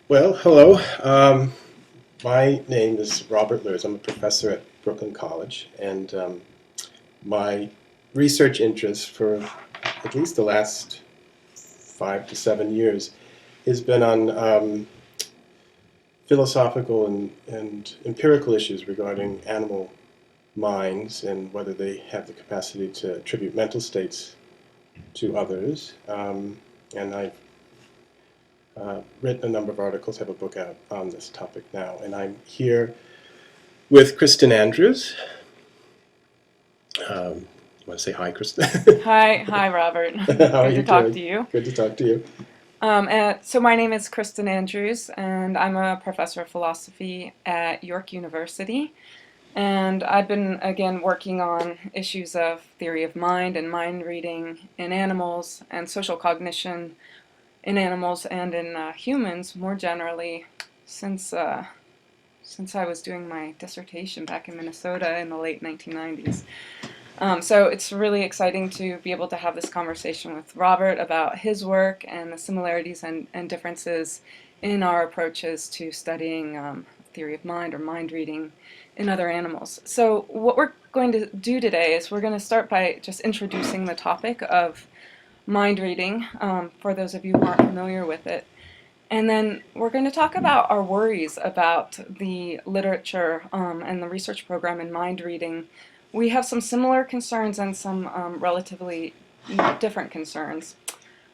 Well, hello. My name is Robert Lurz. I'm a professor at Brooklyn College, and my research interest for at least the last 5 to 7 years has been on philosophical and empirical issues regarding animal minds and whether they have the capacity to attribute mental states to others. And I've written a number of articles, have a book out on this topic now, and I'm here with Kristin Andrews. You want to say hi, Kristin? Hi, Robert. How are Good you to talk doing? to you. Good to talk to you. So my name is Kristin Andrews, and I'm a professor of philosophy at York University. And I've been, again, working on issues of theory of mind and mind reading in animals and social cognition in animals and in humans more generally since I was doing my dissertation back in Minnesota in the late 1990s. So it's really exciting to be able to have this conversation with Robert about his work and the similarities and differences in our approaches to studying theory of mind or mind reading in other animals. So what we're going to do today is we're going to start by just introducing the topic of mind reading for those of you who aren't familiar with it. And then we're going to talk about our worries about the literature and the research program in mind reading. We have some similar concerns and some relatively different concerns.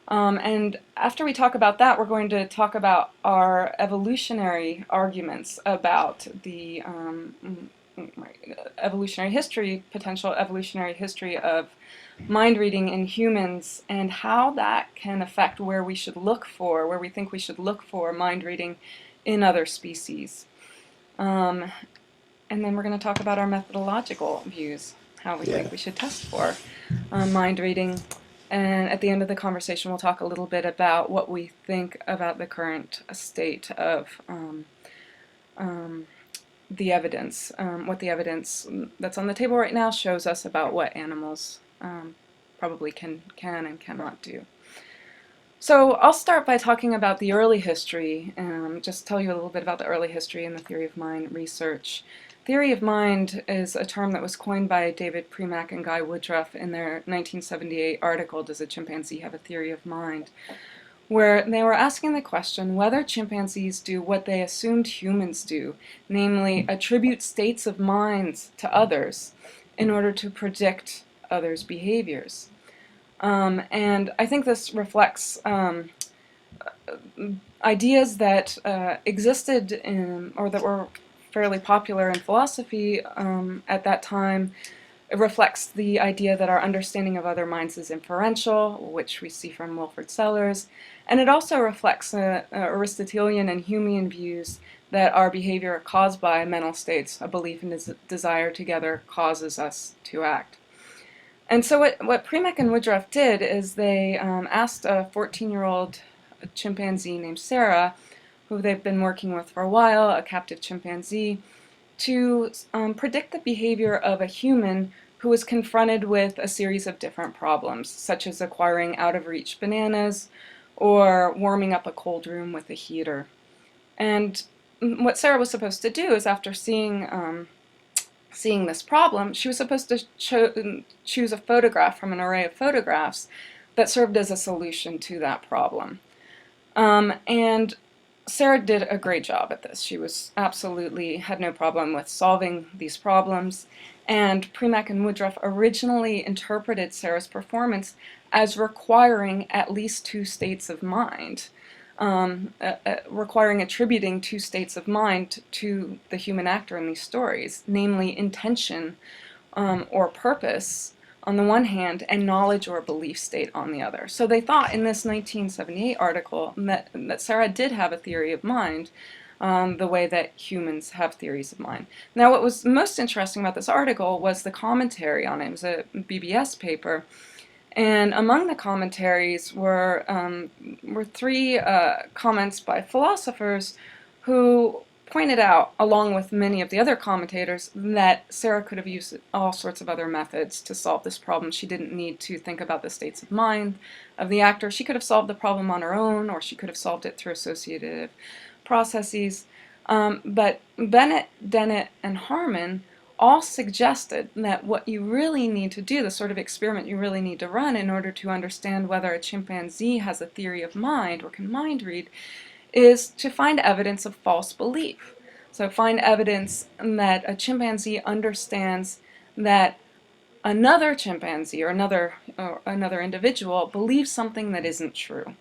And after we talk about that, we're going to talk about our evolutionary arguments about the evolutionary history, potential evolutionary history of mind reading in humans and how that can affect where we should look for, where we think we should look for mind reading in other species. And then we're going to talk about our methodological views, how we Yeah. think we should test for mind reading. And at the end of the conversation, we'll talk a little bit about what we think about the current state of the evidence, what the evidence that's on the table right now shows us about what animals probably can and cannot do. So I'll start by talking about the early history, just tell you a little bit about the early history in the theory of mind research. Theory of mind is a term that was coined by David Premack and Guy Woodruff in their 1978 article, Does a Chimpanzee Have a Theory of Mind?, where they were asking the question whether chimpanzees do what they assumed humans do, namely attribute states of minds to others in order to predict others' behaviors. And I think this reflects ideas that existed or that were fairly popular in philosophy at that time. It reflects the idea that our understanding of other minds is inferential, which we see from Wilfrid Sellars, and it also reflects Aristotelian and Humean views that our behavior caused by mental states, a belief and desire together, causes us to act. And so what Premack and Woodruff did is they asked a 14-year-old chimpanzee named Sarah, who they've been working with for a while, a captive chimpanzee, to predict the behavior of a human who was confronted with a series of different problems, such as acquiring out-of-reach bananas or warming up a cold room with a heater. And what Sarah was supposed to do is, after seeing this problem, she was supposed to choose a photograph from an array of photographs that served as a solution to that problem. And Sarah did a great job at this. She was absolutely had no problem with solving these problems. And Premack and Woodruff originally interpreted Sarah's performance as requiring at least two states of mind, requiring attributing two states of mind to the human actor in these stories, namely intention or purpose on the one hand, and knowledge or belief state on the other. So they thought in this 1978 article that Sarah did have a theory of mind, the way that humans have theories of mind. Now, what was most interesting about this article was the commentary on it. It was a BBS paper, and among the commentaries were three comments by philosophers who pointed out, along with many of the other commentators, that Sarah could have used all sorts of other methods to solve this problem. She didn't need to think about the states of mind of the actor. She could have solved the problem on her own, or she could have solved it through associative processes. But Bennett, Dennett, and Harmon all suggested that what you really need to do, the sort of experiment you really need to run in order to understand whether a chimpanzee has a theory of mind or can mind read, is to find evidence of false belief. So find evidence that a chimpanzee understands that another chimpanzee or another individual believes something that isn't true.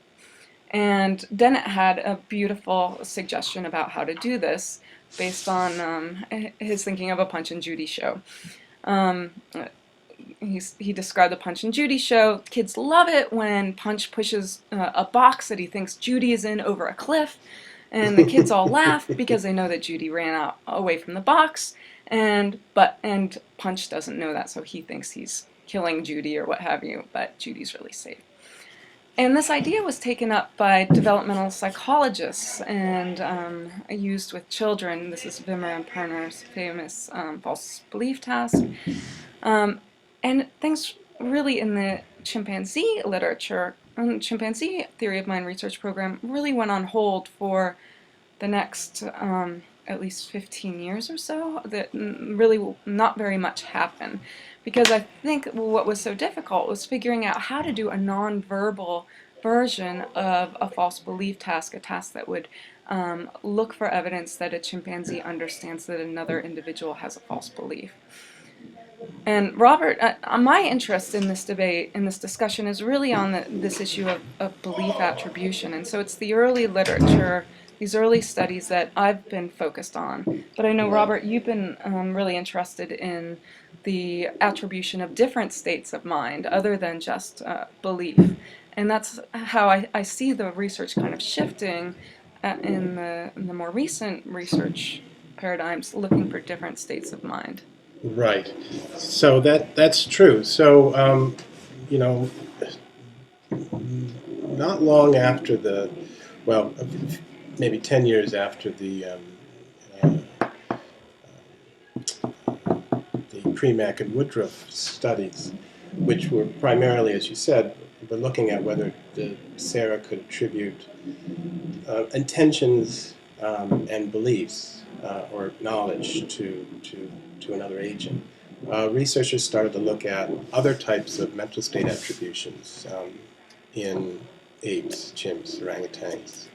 And Dennett had a beautiful suggestion about how to do this based on his thinking of a Punch and Judy show. He described the Punch and Judy show. Kids love it when Punch pushes a box that he thinks Judy is in over a cliff, and the kids all laugh because they know that Judy ran out away from the box, and Punch doesn't know that, so he thinks he's killing Judy or what have you, but Judy's really safe. And this idea was taken up by developmental psychologists and used with children. This is Wimmer and Perner's famous false belief task. And things really in the chimpanzee literature, chimpanzee theory of mind research program really went on hold for the next at least 15 years or so. That really not very much happened. Because I think what was so difficult was figuring out how to do a nonverbal version of a false belief task, a task that would look for evidence that a chimpanzee understands that another individual has a false belief. And Robert, my interest in this debate, in this discussion, is really on this issue of belief attribution. And so it's the early literature, these early studies that I've been focused on. But I know, Robert, you've been really interested in the attribution of different states of mind other than just belief. And that's how I see the research kind of shifting in the more recent research paradigms, looking for different states of mind. Right. So that's true. So, you know, not long after maybe 10 years after the Premack and Woodruff studies, which were primarily, as you said, were looking at whether Sarah could attribute intentions and beliefs or knowledge to another agent. Researchers started to look at other types of mental state attributions in apes, chimps, orangutans,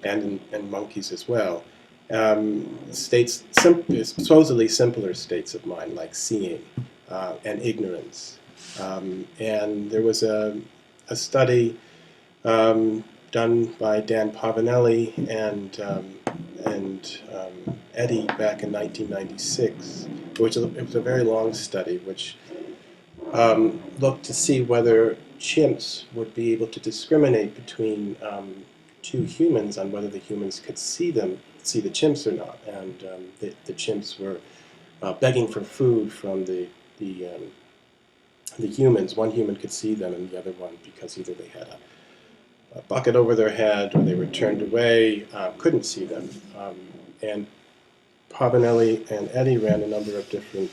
and in monkeys as well. Supposedly simpler states of mind, like seeing and ignorance. And there was a study done by Dan Pavanelli and Eddy back in 1996, which it was a very long study, which looked to see whether chimps would be able to discriminate between two humans on whether the humans could see the chimps or not. And the chimps were begging for food from the humans. One human could see them, and the other one, because either they had a bucket over their head or they were turned away, couldn't see them. And Pavanelli and Eddy ran a number of different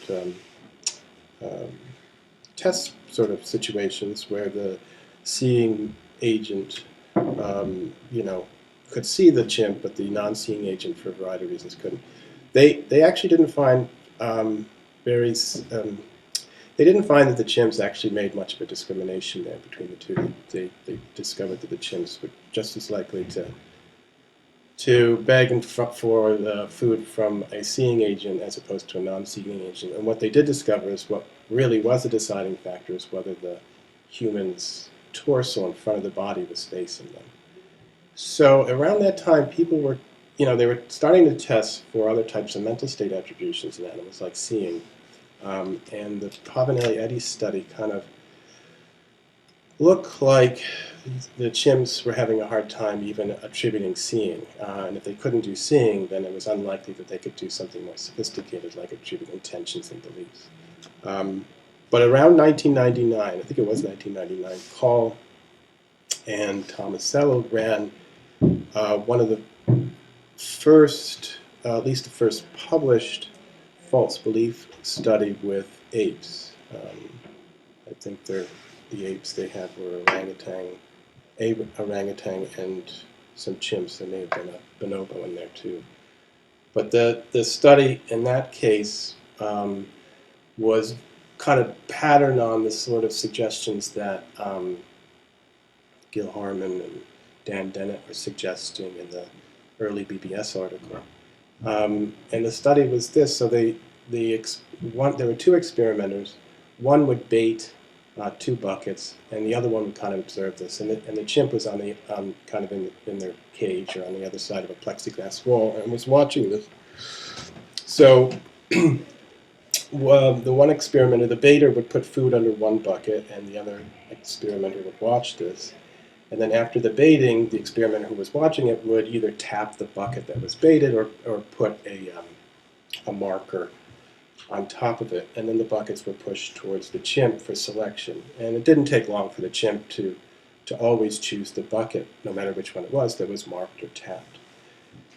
test sort of situations where the seeing agent, could see the chimp, but the non-seeing agent, for a variety of reasons, couldn't. They actually didn't find they didn't find that the chimps actually made much of a discrimination there between the two. They discovered that the chimps were just as likely to beg for the food from a seeing agent as opposed to a non-seeing agent. And what they did discover is what really was the deciding factor is whether the human's torso in front of the body was facing them. So around that time, people were, they were starting to test for other types of mental state attributions in animals, like seeing. And the Pavanelli-Eddy study kind of looked like the chimps were having a hard time even attributing seeing. And if they couldn't do seeing, then it was unlikely that they could do something more sophisticated, like attribute intentions and beliefs. But around 1999, I think it was 1999, Paul and Tomasello ran one of the first, at least the first published false belief study with apes. I think the apes they had were orangutan and some chimps. There may have been a bonobo in there too. But the study in that case was kind of patterned on the sort of suggestions that Gil Harman and Dan Dennett were suggesting in the early BBS article. And the study was this: so there were two experimenters. One would bait 2 buckets, and the other one would kind of observe this. And the chimp was on the kind of in their cage or on the other side of a plexiglass wall and was watching this. So the one experimenter, the baiter, would put food under one bucket, and the other experimenter would watch this. And then after the baiting, the experimenter who was watching it would either tap the bucket that was baited or put a marker on top of it. And then the buckets were pushed towards the chimp for selection. And it didn't take long for the chimp to always choose the bucket, no matter which one it was, that was marked or tapped.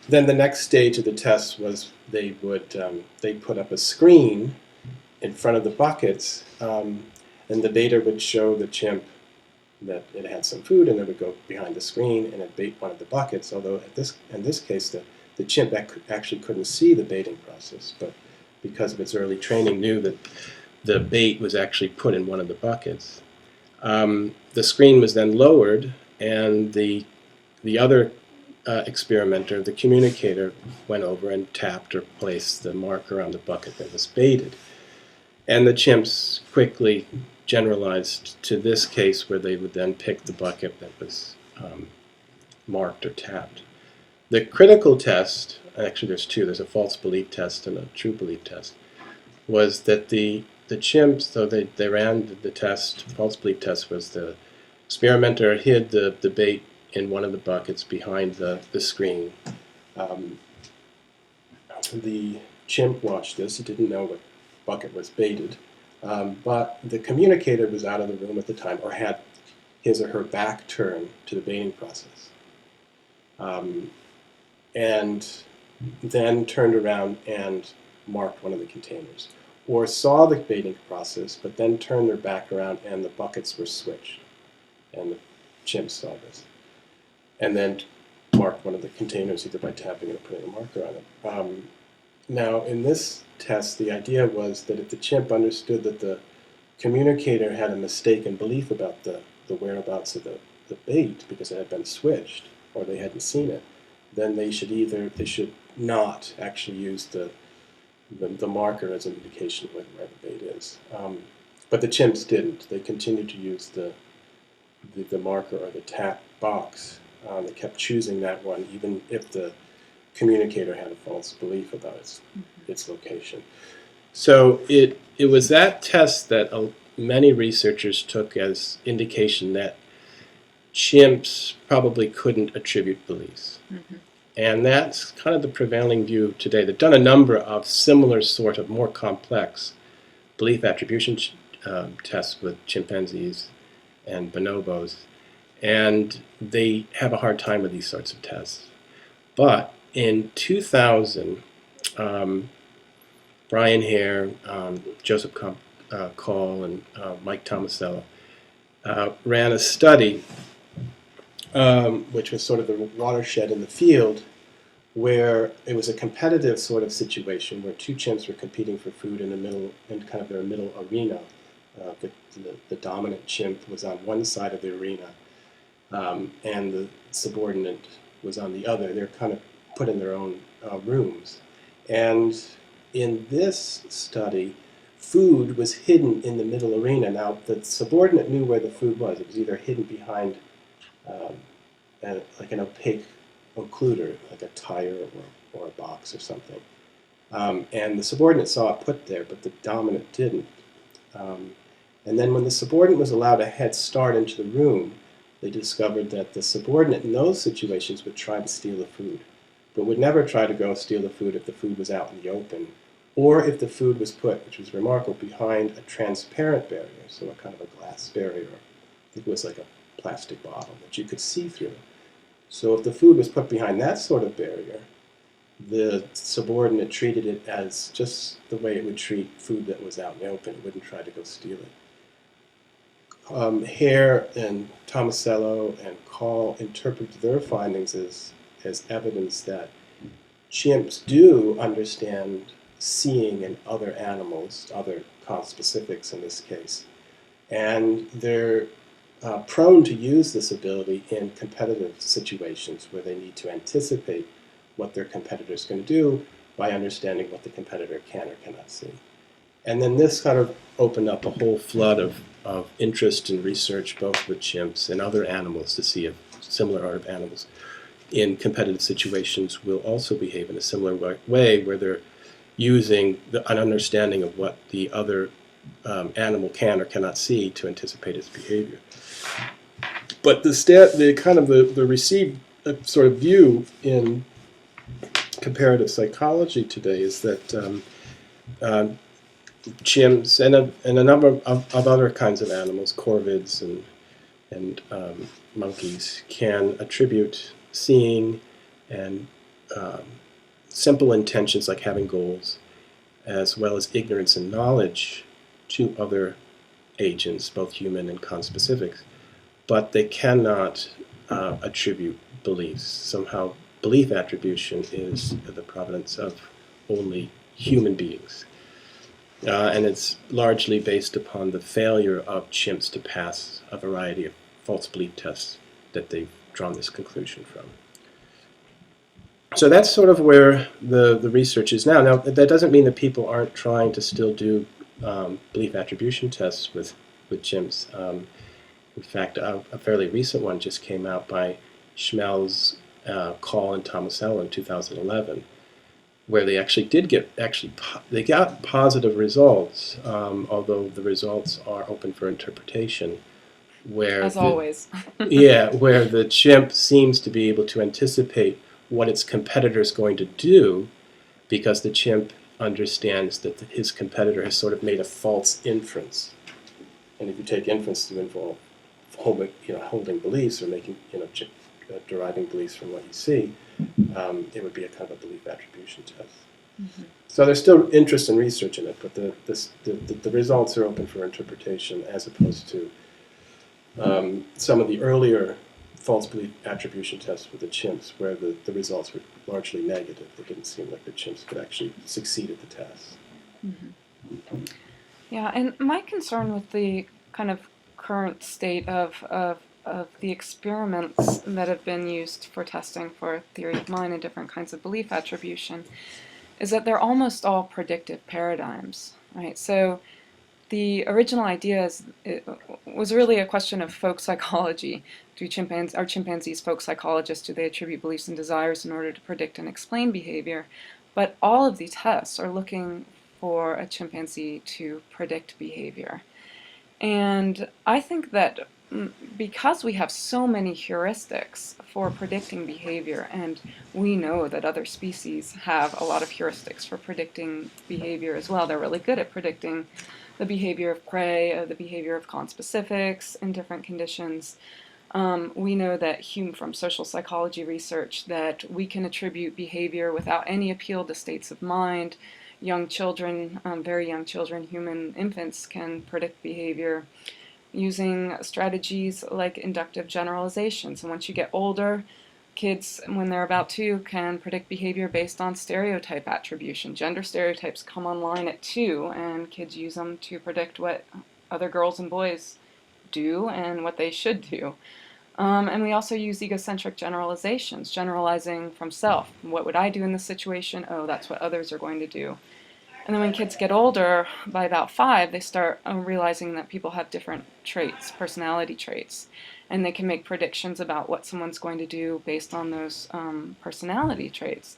Then the next stage of the test was they put up a screen in front of the buckets, and the baiter would show the chimp that it had some food, and it would go behind the screen and it bait one of the buckets. Although in this case, the chimp actually couldn't see the baiting process, but because of its early training, knew that the bait was actually put in one of the buckets. The screen was then lowered, and the other experimenter, the communicator, went over and tapped or placed the marker on the bucket that was baited. And the chimps quickly generalized to this case, where they would then pick the bucket that was marked or tapped. The critical test, actually there's two, there's a false belief test and a true belief test, was that the chimps, so they ran the test, false belief test was the experimenter hid the bait in one of the buckets behind the screen. The chimp watched this. He didn't know what bucket was baited, but the communicator was out of the room at the time, or had his or her back turned to the baiting process, and then turned around and marked one of the containers, or saw the baiting process but then turned their back around and the buckets were switched, and the chimp saw this, and then marked one of the containers either by tapping it or putting a marker on it. Now, in this test, the idea was that if the chimp understood that the communicator had a mistaken belief about the whereabouts of the bait because it had been switched or they hadn't seen it, then they should not actually use the marker as an indication of where the bait is. But the chimps didn't. They continued to use the marker or the tap box. They kept choosing that one even if the communicator had a false belief about its location. So it was that test that many researchers took as indication that chimps probably couldn't attribute beliefs. And that's kind of the prevailing view today. They've done a number of similar sort of more complex belief attribution tests with chimpanzees and bonobos, and they have a hard time with these sorts of tests. But in 2000, Brian Hare, Joseph Call, and Mike Tomasello ran a study which was sort of the watershed in the field, where it was a competitive sort of situation where two chimps were competing for food in kind of their middle arena. The dominant chimp was on one side of the arena, and the subordinate was on the other. They're kind of put in their own rooms. And in this study, food was hidden in the middle arena. Now, the subordinate knew where the food was. It was either hidden behind like an opaque occluder, like a tire or a box or something. And the subordinate saw it put there, but the dominant didn't. And then when the subordinate was allowed a head start into the room, they discovered that the subordinate in those situations would try to steal the food, but would never try to go steal the food if the food was out in the open, or if the food was put, which was remarkable, behind a transparent barrier, so a kind of a glass barrier. I think it was like a plastic bottle that you could see through. So if the food was put behind that sort of barrier, the subordinate treated it as just the way it would treat food that was out in the open. It wouldn't try to go steal it. Hare and Tomasello and Call interpret their findings as evidence that chimps do understand seeing in other animals, other conspecifics in this case, and they're prone to use this ability in competitive situations where they need to anticipate what their competitor is going to do by understanding what the competitor can or cannot see. And then this kind of opened up a whole flood of interest and research, both with chimps and other animals, to see if similar art of animals in competitive situations will also behave in a similar way, where they're using an understanding of what the other animal can or cannot see to anticipate its behavior. But the received sort of view in comparative psychology today is that chimps and a number of other kinds of animals, corvids and monkeys, can attribute seeing and simple intentions like having goals, as well as ignorance and knowledge, to other agents, both human and conspecifics. But they cannot attribute beliefs. Somehow belief attribution is the providence of only human beings. And it's largely based upon the failure of chimps to pass a variety of false belief tests that they've drawn this conclusion from. So that's sort of where the research is now. Now, that doesn't mean that people aren't trying to still do belief attribution tests with chimps. In fact, a fairly recent one just came out by Schmelz, Call, and Tomasello in 2011, where they actually they got positive results, although the results are open for interpretation. As always. Where the chimp seems to be able to anticipate what its competitor is going to do, because the chimp understands that his competitor has sort of made a false inference. And if you take inference to involve holding beliefs or making, deriving beliefs from what you see, it would be a kind of a belief attribution test. Mm-hmm. So there's still interest and research in it, but the results are open for interpretation, as opposed to some of the earlier false belief attribution tests with the chimps, where the results were largely negative. It didn't seem like the chimps could actually succeed at the test. Mm-hmm. Yeah, and my concern with the kind of current state of the experiments that have been used for testing for theory of mind and different kinds of belief attribution is that they're almost all predictive paradigms, right? So the original idea was really a question of folk psychology. Are chimpanzees folk psychologists? Do they attribute beliefs and desires in order to predict and explain behavior? But all of these tests are looking for a chimpanzee to predict behavior. And I think that because we have so many heuristics for predicting behavior, and we know that other species have a lot of heuristics for predicting behavior as well. They're really good at predicting the behavior of prey, the behavior of conspecifics in different conditions. We know that from social psychology research that we can attribute behavior without any appeal to states of mind. Young children, very young children, human infants, can predict behavior using strategies like inductive generalizations. And once you get older, kids, when they're about 2, can predict behavior based on stereotype attribution. Gender stereotypes come online at 2, and kids use them to predict what other girls and boys do and what they should do. And we also use egocentric generalizations, generalizing from self. What would I do in this situation? Oh, that's what others are going to do. And then when kids get older, by about 5, they start realizing that people have different traits, personality traits, and they can make predictions about what someone's going to do based on those personality traits.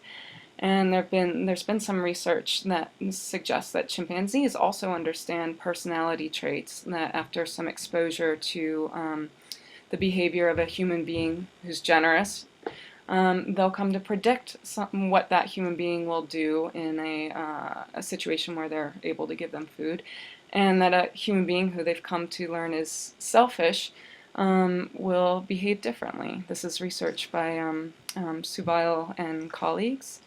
And there's been some research that suggests that chimpanzees also understand personality traits, that after some exposure to the behavior of a human being who's generous, they'll come to predict what that human being will do in a situation where they're able to give them food, and that a human being who they've come to learn is selfish will behave differently. This is research by Subile and colleagues.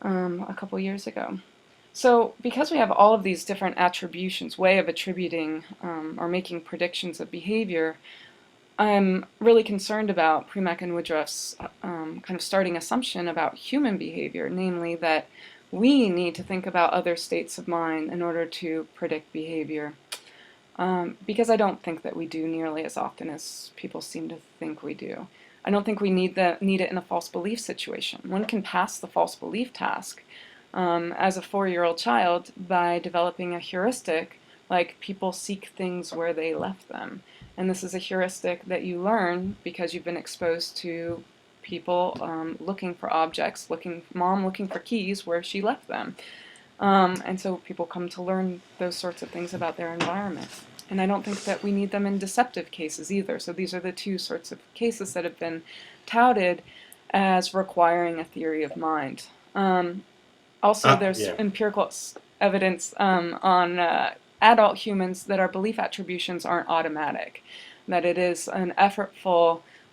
a couple years ago. So because we have all of these different attributions, way of attributing or making predictions of behavior, I'm really concerned about Premack and Woodruff's kind of starting assumption about human behavior, namely that we need to think about other states of mind in order to predict behavior. Because I don't think that we do nearly as often as people seem to think we do. I don't think we need it in a false belief situation. One can pass the false belief task as a 4-year-old child by developing a heuristic, like people seek things where they left them. And this is a heuristic that you learn because you've been exposed to people looking for objects, mom looking for keys where she left them. And so people come to learn those sorts of things about their environment. And I don't think that we need them in deceptive cases either. So these are the two sorts of cases that have been touted as requiring a theory of mind. Also, there's empirical evidence on adult humans that our belief attributions aren't automatic, that it is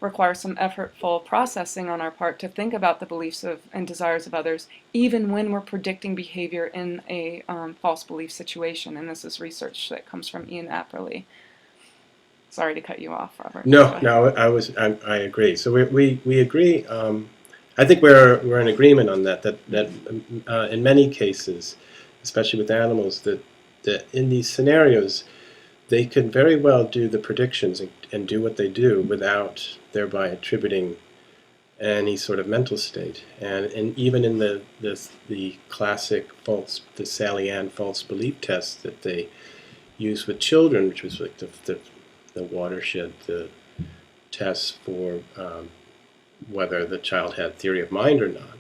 requires some effortful processing on our part to think about the beliefs and desires of others, even when we're predicting behavior in a false belief situation. And this is research that comes from Ian Apperly. Sorry to cut you off, Robert. No, I agree. So we agree. I think we're in agreement on that in many cases, especially with animals, that in these scenarios, they can very well do the predictions and do what they do without thereby attributing any sort of mental state. And even in the classic the Sally Ann false belief test that they use with children, which was like the watershed, the test for whether the child had theory of mind or not.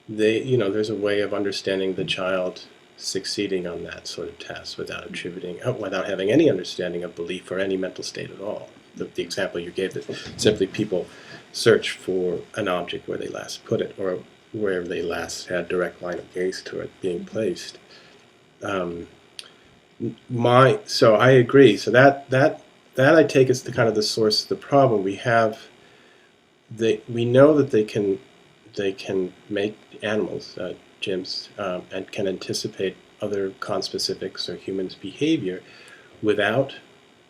There's a way of understanding the child succeeding on that sort of test without having any understanding of belief or any mental state at all. The example you gave, that simply people search for an object where they last put it or where they last had direct line of gaze to it being placed. So I agree. So that I take as the kind of the source of the problem. We know that they can make animals, chimps, and can anticipate other conspecifics or humans' behavior without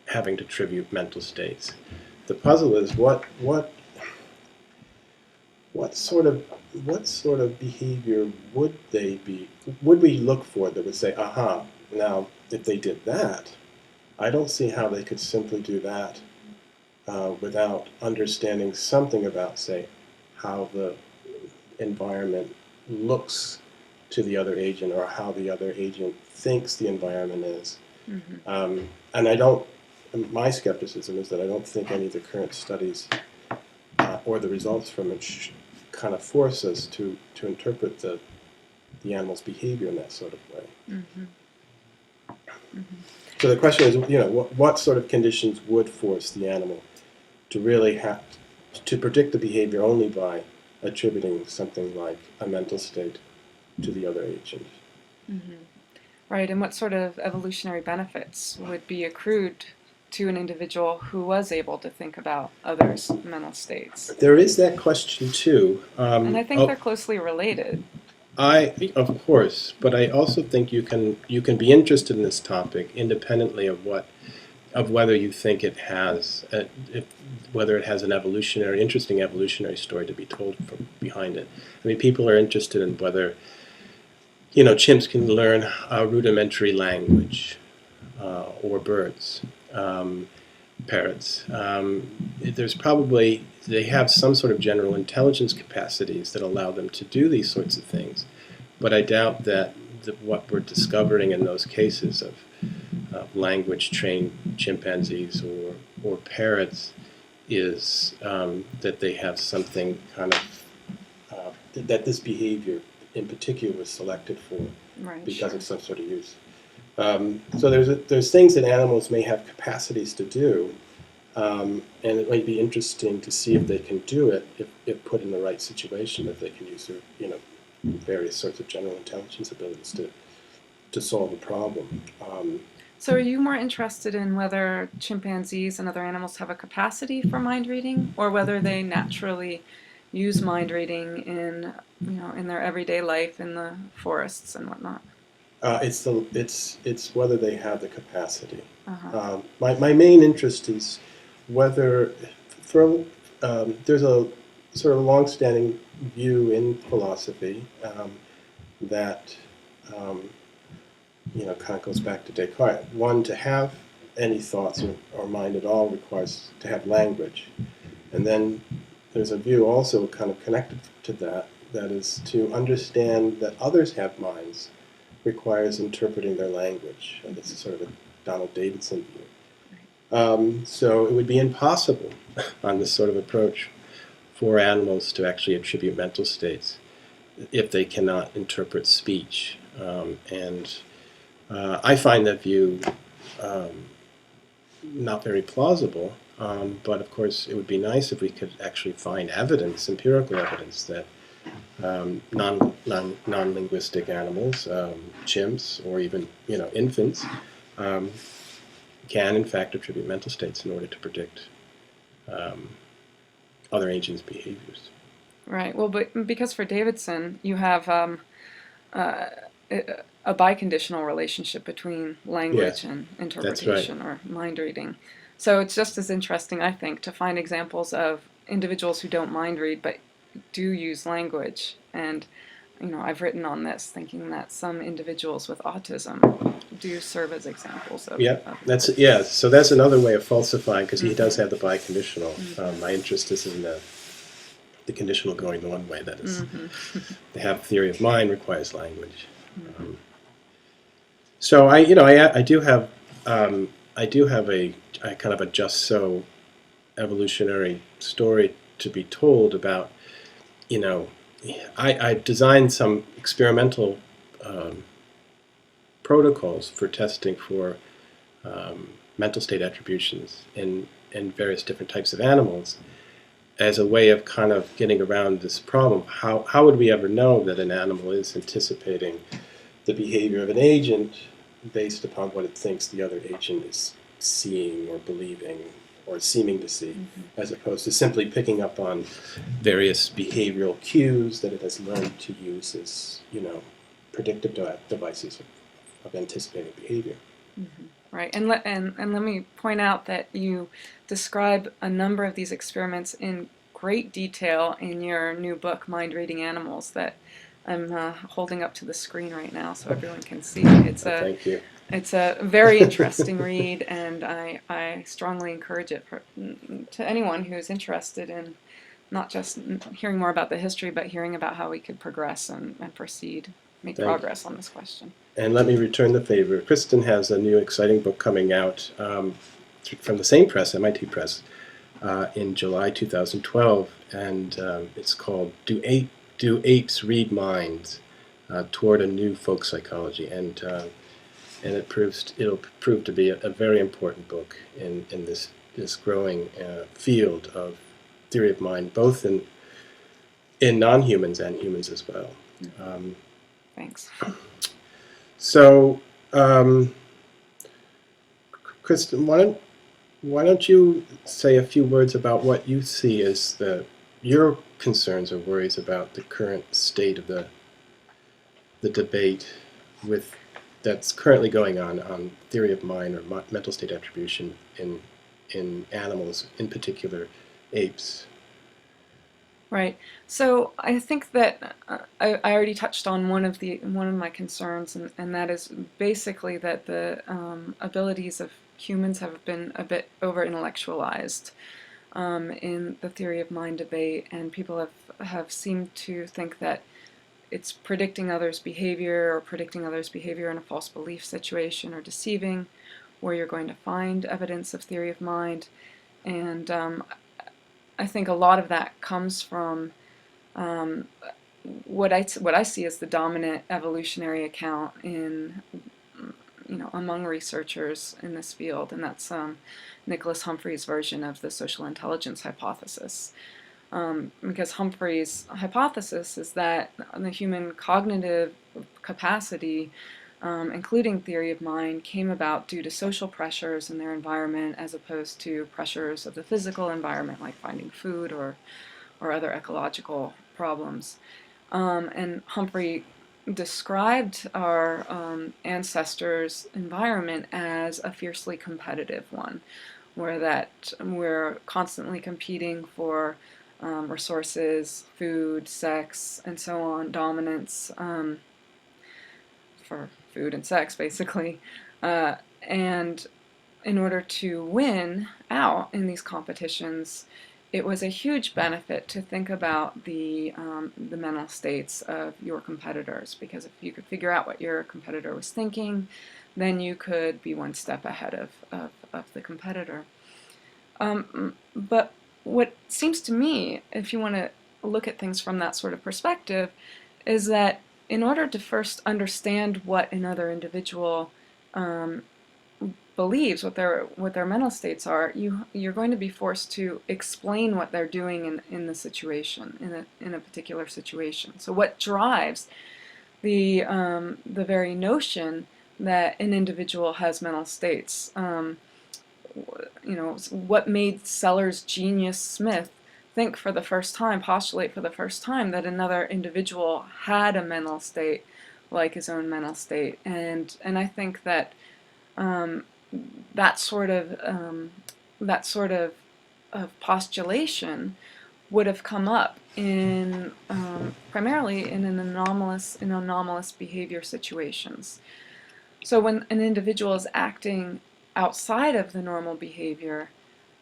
having to attribute mental states. The puzzle is what sort of behavior would we look for that would say, aha, now if they did that, I don't see how they could simply do that without understanding something about, say, how the environment looks to the other agent or how the other agent thinks the environment is. Mm-hmm. And my skepticism is that I don't think any of the current studies or the results from it kind of force us to interpret the animal's behavior in that sort of way. Mm-hmm. Mm-hmm. So the question is, what sort of conditions would force the animal to really have to predict the behavior only by attributing something like a mental state to the other agent? Mm-hmm. Right, and what sort of evolutionary benefits would be accrued to an individual who was able to think about others' mental states? There is that question too. And I think they're closely related. Of course, but I also think you can be interested in this topic independently of whether you think it has whether it has an interesting evolutionary story to be told from behind it. I mean, people are interested in whether chimps can learn a rudimentary language or birds, parrots. They have some sort of general intelligence capacities that allow them to do these sorts of things, but I doubt that what we're discovering in those cases of language-trained chimpanzees or parrots is that they have something kind of that this behavior in particular was selected for because of some sort of use. So there's things that animals may have capacities to do, and it might be interesting to see if they can do it if put in the right situation, if they can use their various sorts of general intelligence abilities to solve a problem. So are you more interested in whether chimpanzees and other animals have a capacity for mind reading, or whether they naturally use mind reading in in their everyday life in the forests and whatnot? It's whether they have the capacity. Uh-huh. My main interest is whether there's a sort of long-standing view in philosophy that kind of goes back to Descartes. One, to have any thoughts or mind at all requires to have language. And then there's a view also kind of connected to that, that is to understand that others have minds requires interpreting their language. And this is sort of a Donald Davidson view. So it would be impossible on this sort of approach for animals to actually attribute mental states if they cannot interpret speech. I find that view not very plausible, but of course it would be nice if we could actually find evidence, empirical evidence, that non-linguistic animals, chimps, or even infants, can in fact attribute mental states in order to predict other agents' behaviors. Right. Well, but because for Davidson, you have a biconditional relationship between language Yes, and that's right. interpretation or mind reading. So it's just as interesting, I think, to find examples of individuals who don't mind read but do use language. And I've written on this, thinking that some individuals with autism do serve as examples of. Yeah, Of so that's another way of falsifying, because he mm-hmm. does have the biconditional. Mm-hmm. My interest is in the conditional going the one way. That is, Mm-hmm. to have theory of mind requires language. Mm-hmm. So I do have a kind of a just so evolutionary story to be told about. I've designed some experimental protocols for testing for mental state attributions in various different types of animals, as a way of kind of getting around this problem. How would we ever know that an animal is anticipating the behavior of an agent based upon what it thinks the other agent is seeing or believing or seeming to see, as opposed to simply picking up on various behavioral cues that it has learned to use as predictive devices of anticipating behavior. Mm-hmm. Right, and let me point out that you describe a number of these experiments in great detail in your new book, Mind Reading Animals, that I'm holding up to the screen right now so everyone can see. Thank you. It's a very interesting read, and I strongly encourage it to anyone who is interested in not just hearing more about the history, but hearing about how we could progress and make progress on this question. And let me return the favor. Kristin has a new exciting book coming out from the same press, MIT Press, in July 2012, and it's called Do Apes Read Minds? Toward a New Folk Psychology, and it'll prove to be a very important book in this growing field of theory of mind, both in non-humans and humans as well. Thanks. So, Kristin, why don't you say a few words about what you see as your concerns or worries about the current state of the debate that's currently going on theory of mind or mental state attribution in animals, in particular apes. Right. So I think that I already touched on one of my concerns, and that is basically that the abilities of humans have been a bit over-intellectualized in the theory of mind debate, and people have seemed to think that it's predicting others' behavior or predicting others' behavior in a false belief situation or deceiving, where you're going to find evidence of theory of mind. And I think a lot of that comes from what I see as the dominant evolutionary account in among researchers in this field, and that's Nicholas Humphrey's version of the social intelligence hypothesis. Because Humphrey's hypothesis is that the human cognitive capacity, including theory of mind, came about due to social pressures in their environment as opposed to pressures of the physical environment, like finding food or other ecological problems. And Humphrey described our ancestors' environment as a fiercely competitive one, where we're constantly competing for resources, food, sex, and so on, dominance, for food and sex, basically. And in order to win out in these competitions, it was a huge benefit to think about the mental states of your competitors, because if you could figure out what your competitor was thinking, then you could be one step ahead of the competitor. But what seems to me, if you want to look at things from that sort of perspective, is that in order to first understand what another individual believes, what their mental states are, you're going to be forced to explain what they're doing in the situation, in a particular situation. So what drives the very notion that an individual has mental states? What made Sellers' genius Smith think for the first time, postulate for the first time, that another individual had a mental state like his own mental state? And I think that that sort of postulation would have come up in primarily in anomalous behavior situations. So when an individual is acting outside of the normal behavior,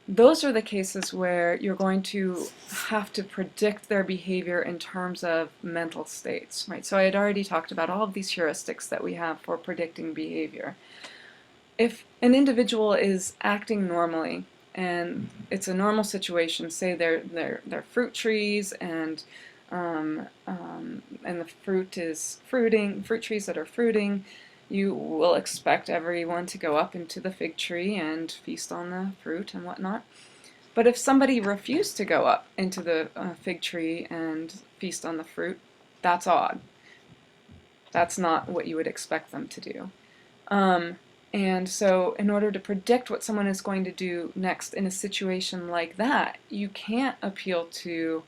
those are the cases where you're going to have to predict their behavior in terms of mental states, right? So I had already talked about all of these heuristics that we have for predicting behavior. If an individual is acting normally, and it's a normal situation, say they're fruit trees, and the fruit trees that are fruiting, you will expect everyone to go up into the fig tree and feast on the fruit and whatnot. But if somebody refused to go up into the fig tree and feast on the fruit, that's odd. That's not what you would expect them to do. And so in order to predict what someone is going to do next in a situation like that, you can't appeal to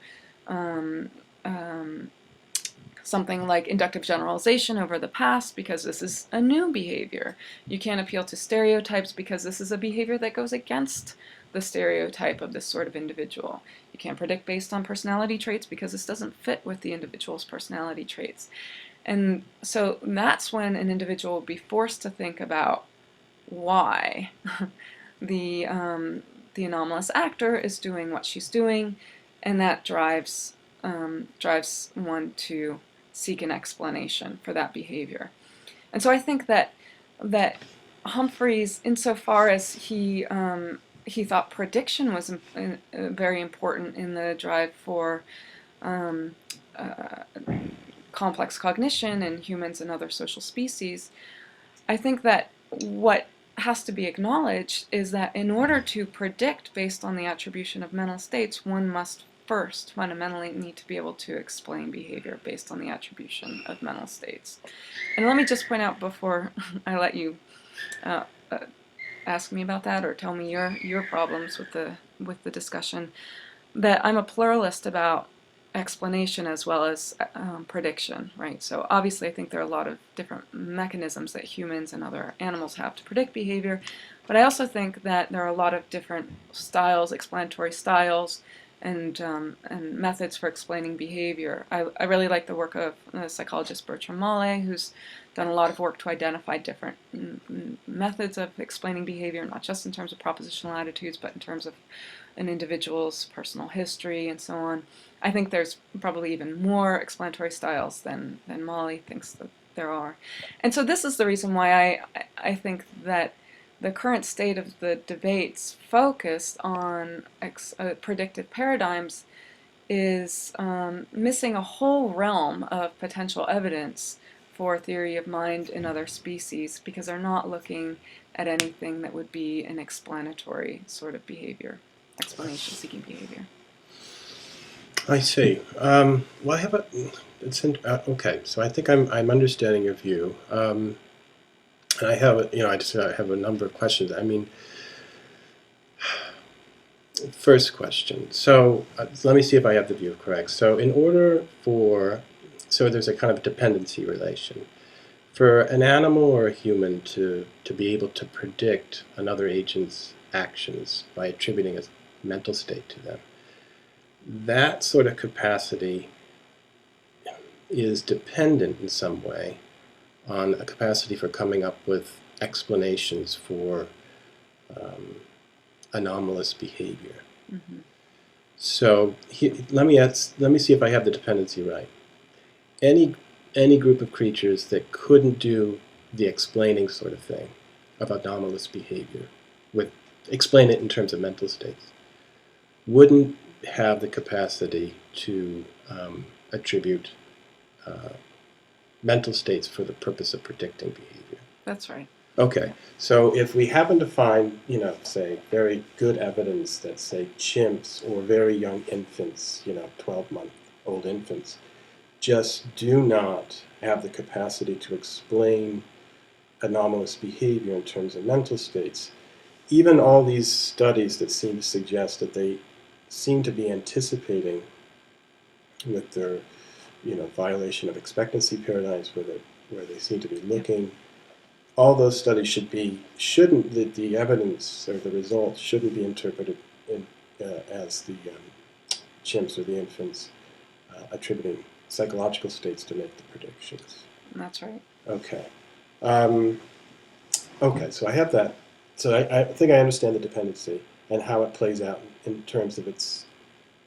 something like inductive generalization over the past, because this is a new behavior. You can't appeal to stereotypes, because this is a behavior that goes against the stereotype of this sort of individual. You can't predict based on personality traits, because this doesn't fit with the individual's personality traits. And so that's when an individual will be forced to think about why the anomalous actor is doing what she's doing, and that drives one to seek an explanation for that behavior. And so I think that Humphreys, insofar as he thought prediction was very important in the drive for complex cognition in humans and other social species, I think that what has to be acknowledged is that in order to predict based on the attribution of mental states, one must first fundamentally need to be able to explain behavior based on the attribution of mental states. And let me just point out before I let you ask me about that or tell me your problems with the discussion, that I'm a pluralist about explanation as well as prediction, right? So obviously I think there are a lot of different mechanisms that humans and other animals have to predict behavior, but I also think that there are a lot of different styles, explanatory styles, and methods for explaining behavior. I really like the work of the psychologist Bertram Malle, who's done a lot of work to identify different methods of explaining behavior, not just in terms of propositional attitudes, but in terms of an individual's personal history and so on. I think there's probably even more explanatory styles than Malle thinks that there are. And so this is the reason why I think that the current state of the debates focused on predictive paradigms is missing a whole realm of potential evidence for theory of mind in other species, because they're not looking at anything that would be an explanatory sort of behavior, explanation-seeking behavior. I see. Well, I have a. Okay, so I think I'm understanding your view. And I have, I have a number of questions. I mean, first question. So let me see if I have the view correct. So in order for so there's a kind of dependency relation. For an animal or a human to be able to predict another agent's actions by attributing a mental state to them, that sort of capacity is dependent in some way on a capacity for coming up with explanations for anomalous behavior. Mm-hmm. So let me see if I have the dependency right. Any group of creatures that couldn't do the explaining sort of thing of anomalous behavior, explain it in terms of mental states, wouldn't have the capacity to attribute mental states for the purpose of predicting behavior. That's right. Okay, so if we happen to find, say, very good evidence that, say, chimps or very young infants, 12-month-old infants, just do not have the capacity to explain anomalous behavior in terms of mental states, even all these studies that seem to suggest that they seem to be anticipating with their, violation of expectancy paradigms, where they seem to be looking, all those studies the evidence or the results shouldn't be interpreted as the chimps or the infants attributing psychological states to make the predictions. That's right. Okay. Okay, so I have that. So I think I understand the dependency and how it plays out in terms of its,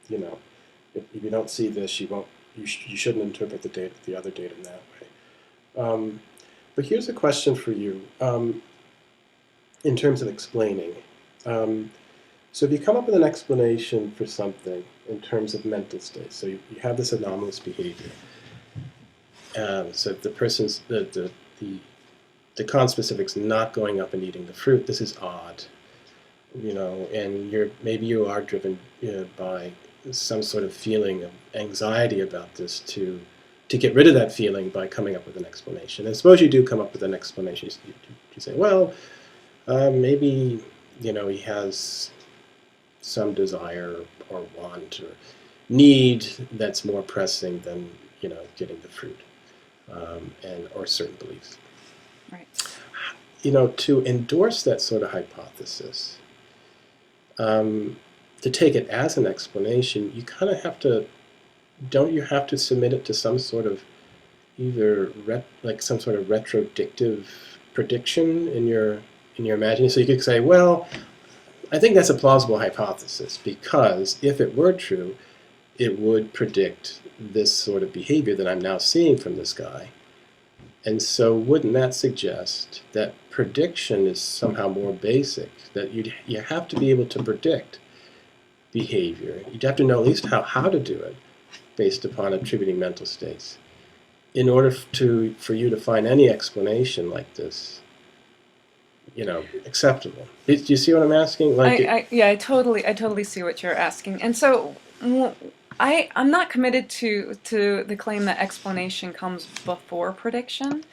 if you don't see this, you shouldn't interpret the other data in that way. But here's a question for you in terms of explaining. So if you come up with an explanation for something in terms of mental states, so you have this anomalous behavior. So the person's the conspecific's not going up and eating the fruit. This is odd, and maybe you are driven by some sort of feeling of anxiety about this to get rid of that feeling by coming up with an explanation. And suppose you do come up with an explanation. You say, well, maybe he has some desire or want or need that's more pressing than getting the fruit, or certain beliefs. Right. To endorse that sort of hypothesis, to take it as an explanation, you kind of have to. Don't you have to submit it to some sort of either some sort of retrodictive prediction in your imagining? So you could say, well, I think that's a plausible hypothesis because if it were true, it would predict this sort of behavior that I'm now seeing from this guy. And so wouldn't that suggest that prediction is somehow more basic, that you have to be able to predict behavior. You'd have to know at least how to do it based upon attributing mental states in order for you to find any explanation like this, acceptable. Do you see what I'm asking? I totally see what you're asking. And so I'm not committed to the claim that explanation comes before prediction,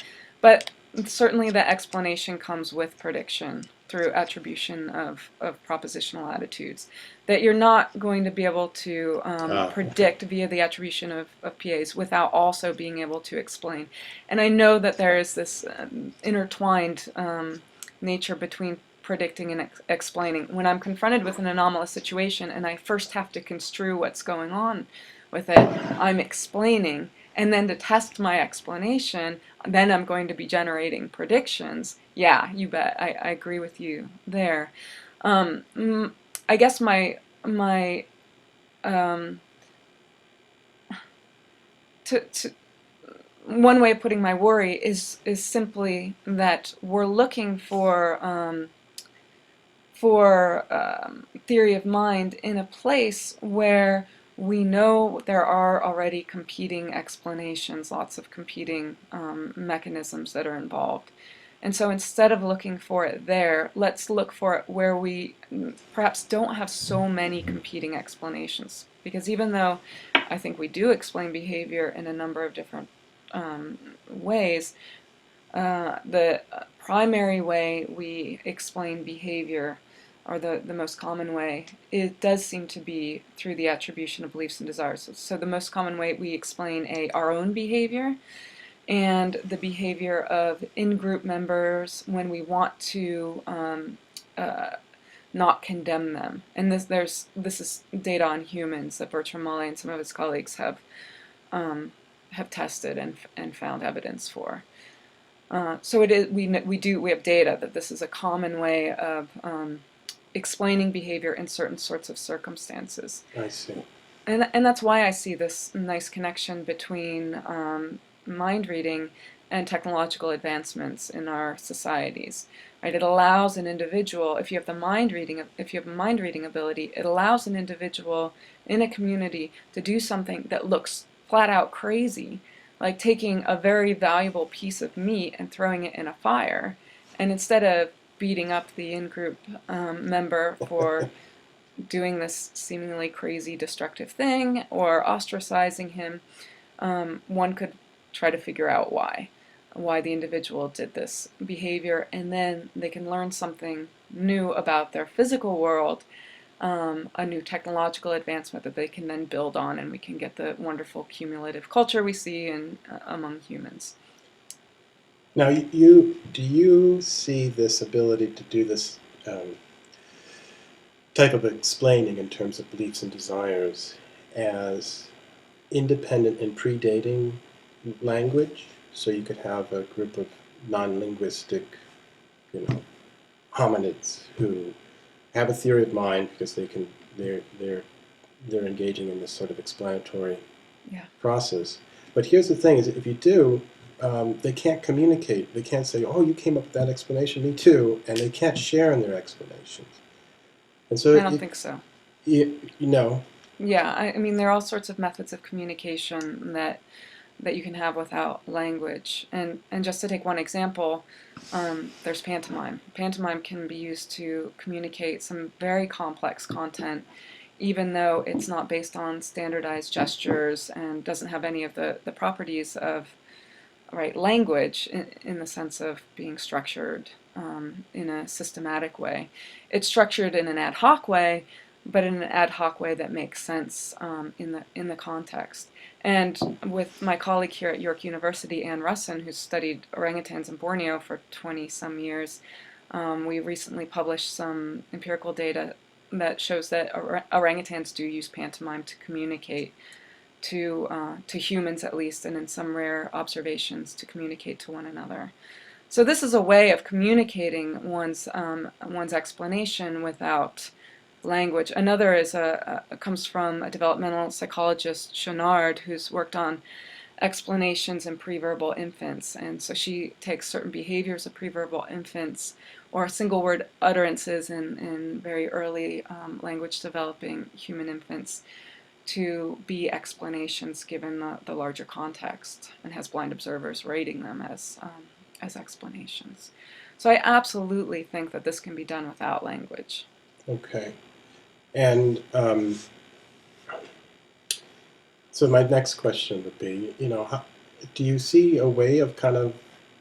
but certainly the explanation comes with prediction through attribution of propositional attitudes. That you're not going to be able to predict via the attribution of PAs without also being able to explain. And I know that there is this intertwined nature between predicting and explaining. When I'm confronted with an anomalous situation and I first have to construe what's going on with it, I'm explaining, and then to test my explanation, then I'm going to be generating predictions. Yeah, you bet. I agree with you there. I guess my one way of putting my worry is simply that we're looking for theory of mind in a place where we know there are already competing explanations, lots of competing mechanisms that are involved. And so instead of looking for it there, let's look for it where we perhaps don't have so many competing explanations. Because even though I think we do explain behavior in a number of different ways, the primary way we explain behavior or the most common way, it does seem to be through the attribution of beliefs and desires. So the most common way we explain our own behavior and the behavior of in-group members when we want to not condemn them. And this is data on humans that Bertrand Mallet and some of his colleagues have tested and found evidence for. So it is, we have data that this is a common way of explaining behavior in certain sorts of circumstances. I see. And that's why I see this nice connection between mind reading and technological advancements in our societies. Right? It allows an individual, if you have a mind reading ability, it allows an individual in a community to do something that looks flat out crazy, like taking a very valuable piece of meat and throwing it in a fire, and instead of beating up the in-group member for doing this seemingly crazy destructive thing or ostracizing him, one could try to figure out why the individual did this behavior, and then they can learn something new about their physical world, a new technological advancement that they can then build on, and we can get the wonderful cumulative culture we see among humans. Now, do you see this ability to do this type of explaining in terms of beliefs and desires as independent and predating language? So you could have a group of non-linguistic, hominids who have a theory of mind because they're engaging in this sort of explanatory process. But here's the thing: is if you do, they can't communicate. They can't say, "Oh, you came up with that explanation, me too," and they can't share in their explanations. And so I don't think so. Yeah, I mean, there are all sorts of methods of communication that you can have without language. And just to take one example, there's pantomime. Pantomime can be used to communicate some very complex content, even though it's not based on standardized gestures and doesn't have any of the properties of language in the sense of being structured in a systematic way. It's structured in an ad hoc way, but in an ad hoc way that makes sense in the context. And with my colleague here at York University, Ann Russin, who's studied orangutans in Borneo for 20-some years, we recently published some empirical data that shows that orangutans do use pantomime to communicate to humans at least, and in some rare observations to communicate to one another. So this is a way of communicating one's explanation without language. Another comes from a developmental psychologist, Chouinard, who's worked on explanations in preverbal infants. And so she takes certain behaviors of preverbal infants or single word utterances in very early language developing human infants to be explanations given the larger context, and has blind observers rating them as explanations. So I absolutely think that this can be done without language. Okay. And so my next question would be, do you see a way of kind of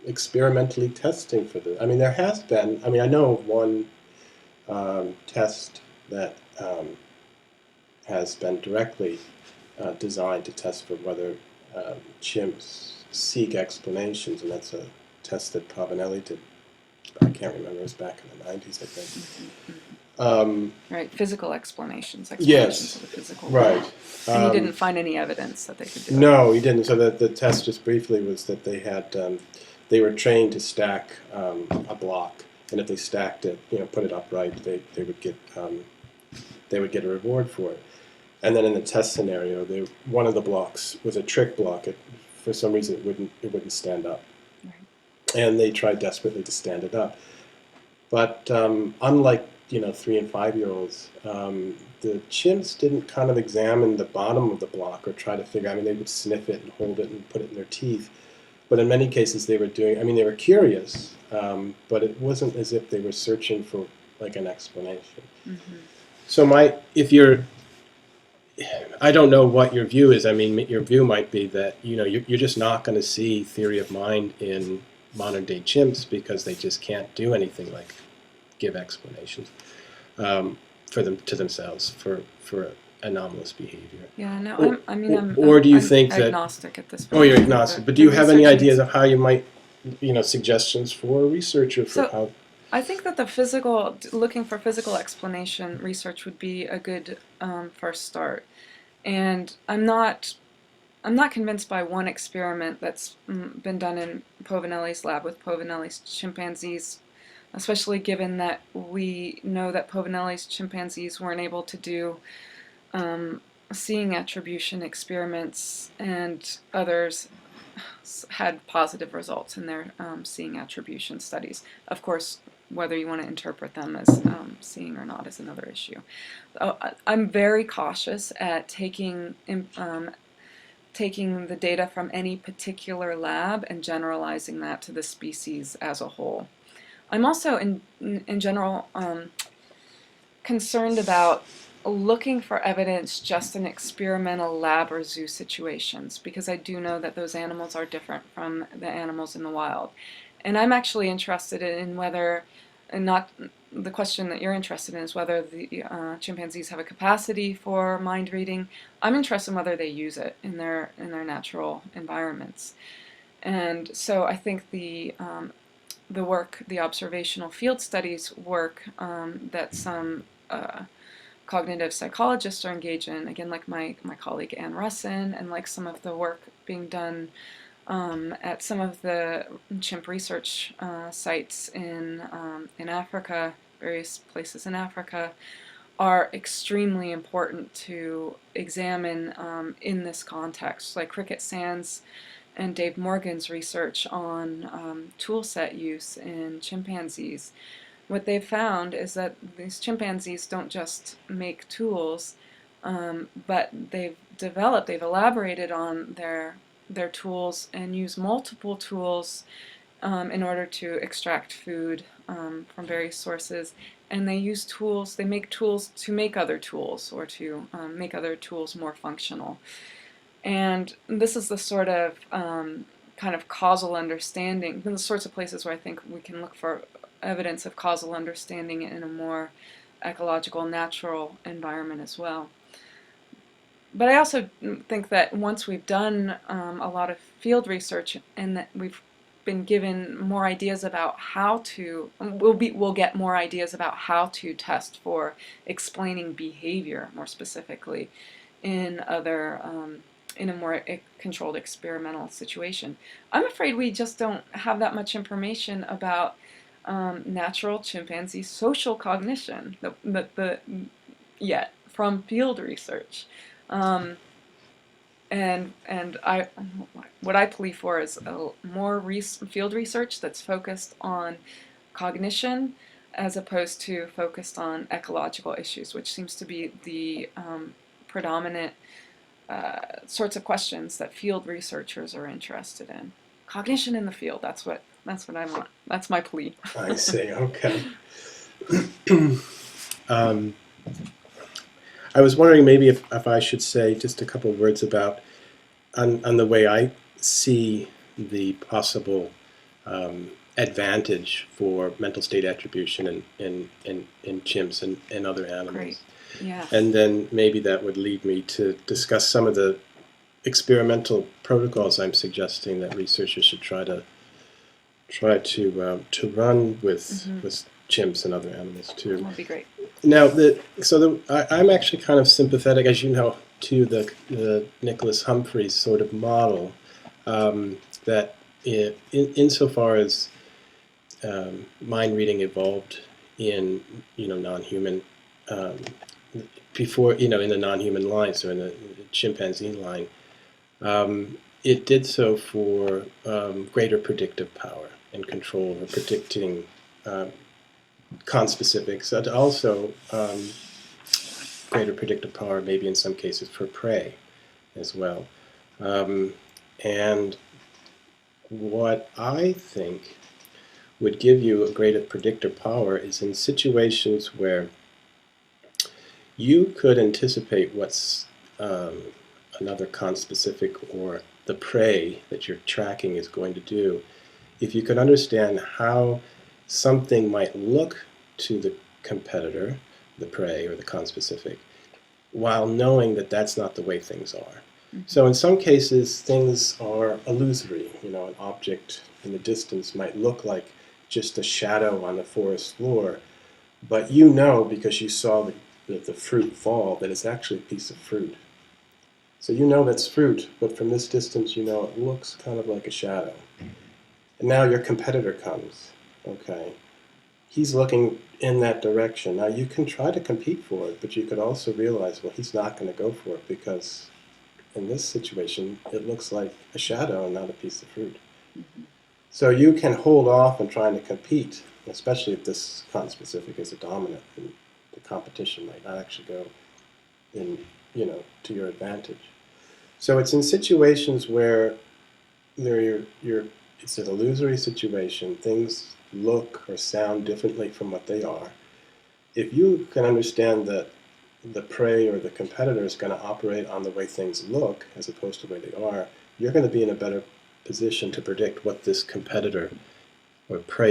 experimentally testing for this? I mean, there has been, I know of one test that has been directly designed to test for whether chimps seek explanations, and that's a test that Pavanelli did. I can't remember, it was back in the 90s, I think. Right, physical explanations Yes, of the physical right. world. And he didn't find any evidence that they could do it. No, he didn't. So the test just briefly was that they had, they were trained to stack a block, and if they stacked it, put it upright, they would get a reward for it. And then in the test scenario, one of the blocks was a trick block. For some reason, it wouldn't stand up. Right. And they tried desperately to stand it up. But unlike 3 and 5-year-olds, the chimps didn't kind of examine the bottom of the block or try to figure. They would sniff it and hold it and put it in their teeth. But in many cases, they were they were curious, but it wasn't as if they were searching for an explanation. Mm-hmm. So I don't know what your view is. Your view might be that you're just not going to see theory of mind in modern day chimps because they just can't do anything like give explanations. for them to themselves for anomalous behavior. Yeah, no, Or, I'm or do you I'm think that? agnostic at this Oh, point. you're I think agnostic. But do the you have any research ideas needs. of how you might, suggestions for a researcher for So how? I think that looking for physical explanation research would be a good first start. And I'm not convinced by one experiment that's been done in Povinelli's lab with Povinelli's chimpanzees, especially given that we know that Povinelli's chimpanzees weren't able to do seeing attribution experiments, and others had positive results in their seeing attribution studies. Of course, whether you want to interpret them as seeing or not is another issue. I'm very cautious at taking the data from any particular lab and generalizing that to the species as a whole. I'm also, in general, concerned about looking for evidence just in experimental lab or zoo situations, because I do know that those animals are different from the animals in the wild. And I'm actually interested in whether, and not the question that you're interested in is whether the chimpanzees have a capacity for mind reading. I'm interested in whether they use it in their natural environments. And so I think the work, the observational field studies work that some cognitive psychologists are engaged in, again, like my colleague Ann Russin, and like some of the work being done at some of the chimp research sites in Africa, various places in Africa, are extremely important to examine in this context. Like Cricket Sands and Dave Morgan's research on tool set use in chimpanzees. What they've found is that these chimpanzees don't just make tools, but they've elaborated on their tools and use multiple tools in order to extract food from various sources. And they make tools to make other tools, or to make other tools more functional. And this is the sort of kind of causal understanding, the sorts of places where I think we can look for evidence of causal understanding in a more ecological, natural environment as well. But I also think that once we've done a lot of field research, and that we've been given more ideas about how to, we'll get more ideas about how to test for explaining behavior more specifically in other in a more controlled experimental situation. I'm afraid we just don't have that much information about natural chimpanzee social cognition yet from field research. Um, and what I plea for is more field research that's focused on cognition as opposed to focused on ecological issues, which seems to be the predominant sorts of questions that field researchers are interested in. Cognition in the field, that's what I want. That's my plea. I see. Okay. I was wondering maybe if I should say just a couple of words about on the way I see the possible advantage for mental state attribution in chimps and other animals. Great. Yeah. And then maybe that would lead me to discuss some of the experimental protocols I'm suggesting that researchers should try to run with chimps and other animals too. That would be great. Now, I'm actually kind of sympathetic, as you know, to the Nicholas Humphreys sort of model, that insofar as mind reading evolved in non-human before in the non-human line, so in the chimpanzee line, it did so for greater predictive power and control over predicting conspecifics, and also greater predictive power, maybe in some cases, for prey as well. And what I think would give you a greater predictive power is in situations where you could anticipate what's another conspecific or the prey that you're tracking is going to do. If you could understand how something might look to the competitor the prey or the conspecific, while knowing that that's not the way things are. So in some cases, things are illusory. An object in the distance might look like just a shadow on the forest floor, but because you saw the fruit fall, that it's actually a piece of fruit. So that's fruit, but from this distance, it looks kind of like a shadow. And now your competitor comes, okay? He's looking in that direction. Now you can try to compete for it, but you could also realize, well, he's not going to go for it because in this situation, it looks like a shadow and not a piece of fruit. So you can hold off on trying to compete, especially if this conspecific is a dominant, and the competition might not actually go in, to your advantage. So it's in situations where it's an illusory situation, things look or sound differently from what they are. If you can understand that the prey or the competitor is going to operate on the way things look as opposed to the way they are, you're going to be in a better position to predict what this competitor or prey